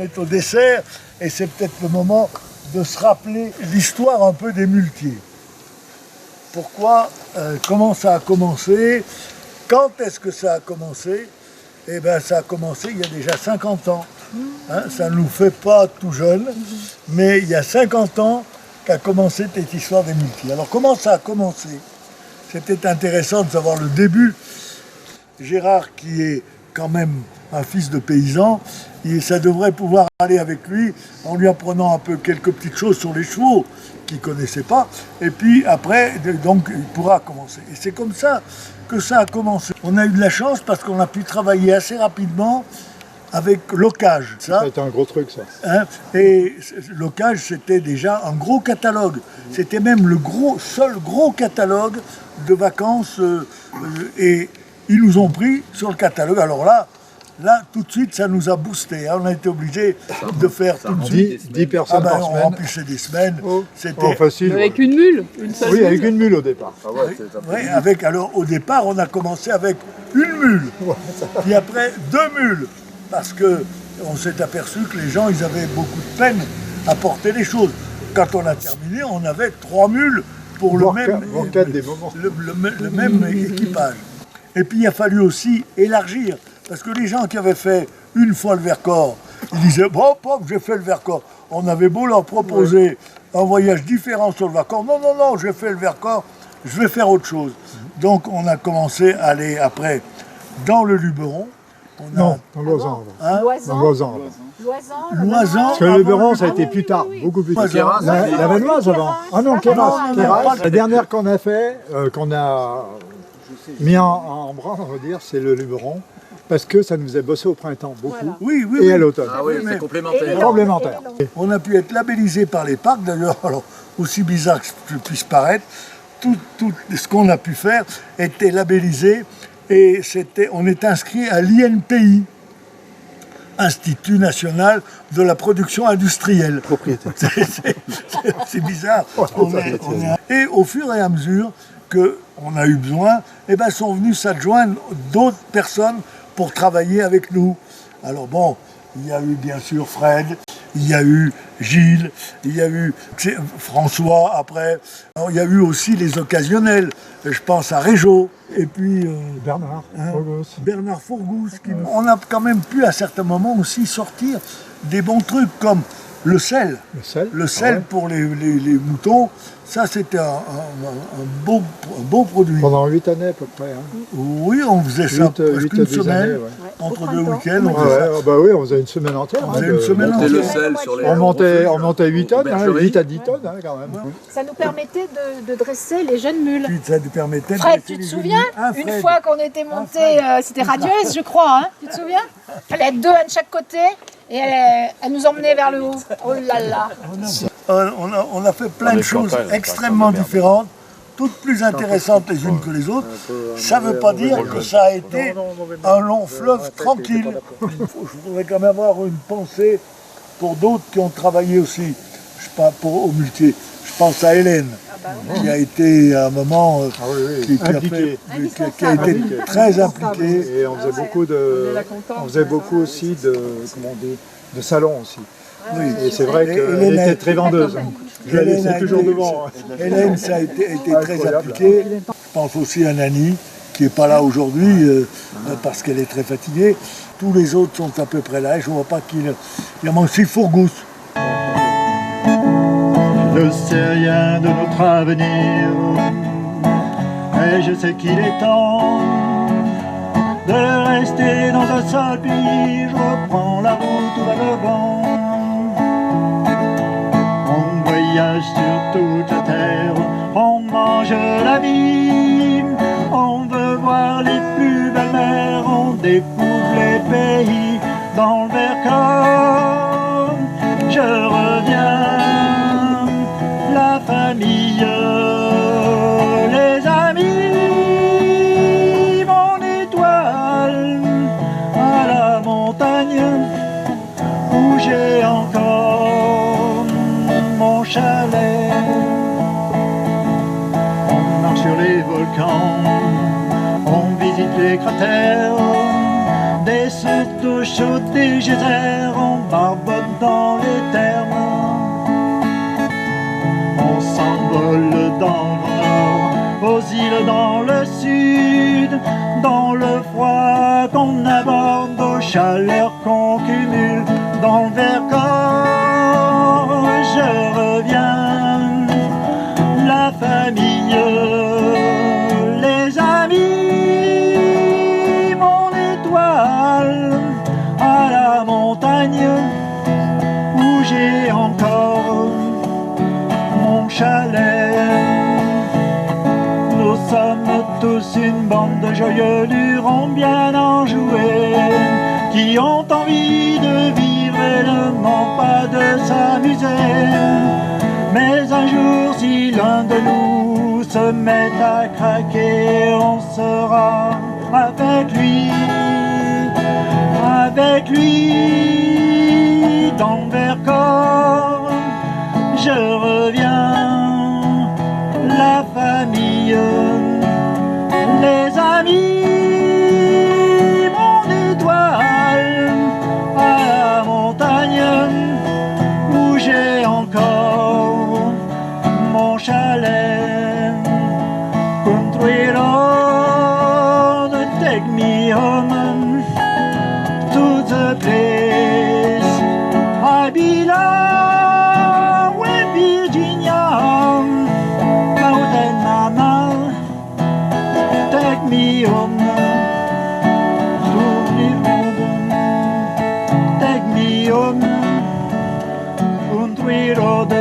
est au dessert et c'est peut-être le moment de se rappeler l'histoire un peu des muletiers. Pourquoi, comment ça a commencé, quand est-ce que ça a commencé? Eh bien, ça a commencé il y a déjà 50 ans. Hein, ça ne nous fait pas tout jeune, mais il y a 50 ans qu'a commencé cette histoire des muletiers. Alors, comment ça a commencé? C'était intéressant de savoir le début. Gérard, qui est quand même un fils de paysan, ça devrait pouvoir aller avec lui en lui apprenant un peu quelques petites choses sur les chevaux qu'il ne connaissait pas. Et puis après, donc, il pourra commencer. Et c'est comme ça que ça a commencé. On a eu de la chance parce qu'on a pu travailler assez rapidement avec Locage. Ça a été un gros truc, ça. Hein, et Locage, c'était déjà un gros catalogue. C'était même le seul gros catalogue de vacances. Et ils nous ont pris sur le catalogue. Alors là, tout de suite, ça nous a boosté. Hein. On a été obligé de faire tout de suite. 10 personnes par semaine. On remplissait des semaines. C'était facile. Avec une mule, une seule Oui, avec une mule au départ. Ah ouais, oui, alors au départ, on a commencé avec une mule. Puis après, 2 mules. Parce qu'on s'est aperçu que les gens, ils avaient beaucoup de peine à porter les choses. Quand on a terminé, on avait 3 mules pour le même équipage. Et puis il a fallu aussi élargir. Parce que les gens qui avaient fait une fois le Vercors, ils disaient « Bon, j'ai fait le Vercors ». On avait beau leur proposer un voyage différent sur le Vercors. Non, non, non, j'ai fait le Vercors, je vais faire autre chose. Donc on a commencé à aller après dans le Luberon. Dans Loisan. Loisan. Parce que le Luberon, ça a été plus tard, beaucoup plus tard. La Vanoise avant. Ah non, Queyras. La dernière qu'on a fait, qu'on a mis en branle, on va dire, c'est le Luberon. Parce que ça nous faisait bosser au printemps, beaucoup, oui, et à l'automne. Ah oui, c'est complémentaire. Complémentaire. On a pu être labellisé par les parcs, d'ailleurs, alors aussi bizarre que ça puisse paraître, tout ce qu'on a pu faire était labellisé et on est inscrit à l'INPI, Institut National de la Production Industrielle. Propriété. C'est bizarre. Et au fur et à mesure qu'on a eu besoin, eh ben, sont venus s'adjoindre d'autres personnes pour travailler avec nous. Alors bon, il y a eu bien sûr Fred, il y a eu Gilles, il y a eu François après. Alors, il y a eu aussi les occasionnels, je pense à Régeau, et puis Bernard Fourgous. On a quand même pu à certains moments aussi sortir des bons trucs comme le sel. Le sel pour les moutons. Ça, c'était un beau produit. Pendant 8 années à peu près. Hein. Oui, on faisait ça presque une semaine, entre 2 week-ends. Bah oui, on faisait une semaine entière. On faisait une semaine entière. Le sel sur les on montait 8 tonnes, 8 à 10 tonnes quand même. Ça nous permettait de dresser les jeunes mules. Puis ça nous permettait Fred, tu te souviens? Une fois qu'on était monté, c'était Radioès, je crois, hein? Tu te souviens? Il fallait être 2 de chaque côté et elle nous emmenait vers le haut. Oh là là! On a fait plein de choses extrêmement différentes, toutes plus intéressantes les unes que les autres. Ça ne veut pas dire que ça a été un long fleuve tranquille. Je voudrais quand même avoir une pensée pour d'autres qui ont travaillé aussi, je sais pas, au muletier. Je pense à Hélène, qui a été à un moment qui a été très impliquée. Et on faisait beaucoup aussi de salons aussi. Oui. Et c'est vrai qu'elle était très vendeuse. Je la laissais toujours devant. Hélène, ça a été très appliqué. Je pense aussi à Nani, qui n'est pas là aujourd'hui parce qu'elle est très fatiguée. Tous les autres sont à peu près là et je ne vois pas qu'il y a aussi Fourgous. Je ne sais rien de notre avenir, mais je sais qu'il est temps de rester dans un seul pays. Je reprends la route vers le vent. On voyage sur toute la terre, on mange la vie, on veut voir les plus belles mers, on découvre les pays dans le Vercors. Je reviens, la famille, les amis, mon étoile à la montagne où j'ai encore mon chalet. On marche sur les volcans, on visite les cratères, des surtout chaudes des geysers, on barbote dans les thermes. On s'envole dans le nord, aux îles dans le sud, dans le froid qu'on aborde, aux chaleurs qu'on cumule, dans le Vercors. Je reviens, la famille, les amis, mon étoile à la montagne où j'ai encore mon chalet. Nous sommes tous une bande de joyeux lurons bien enjoués qui ont envie de vivre et non pas de s'amuser. Mais un jour, si l'un de nous se met à craquer, on sera avec lui dans le Vercors. Je reviens, la famille, les amis, mon étoile à la montagne où j'ai encore mon chalet. Country road, take me home to the place I belong, with Virginia, mountain mama, take me home to live, take me home, country road.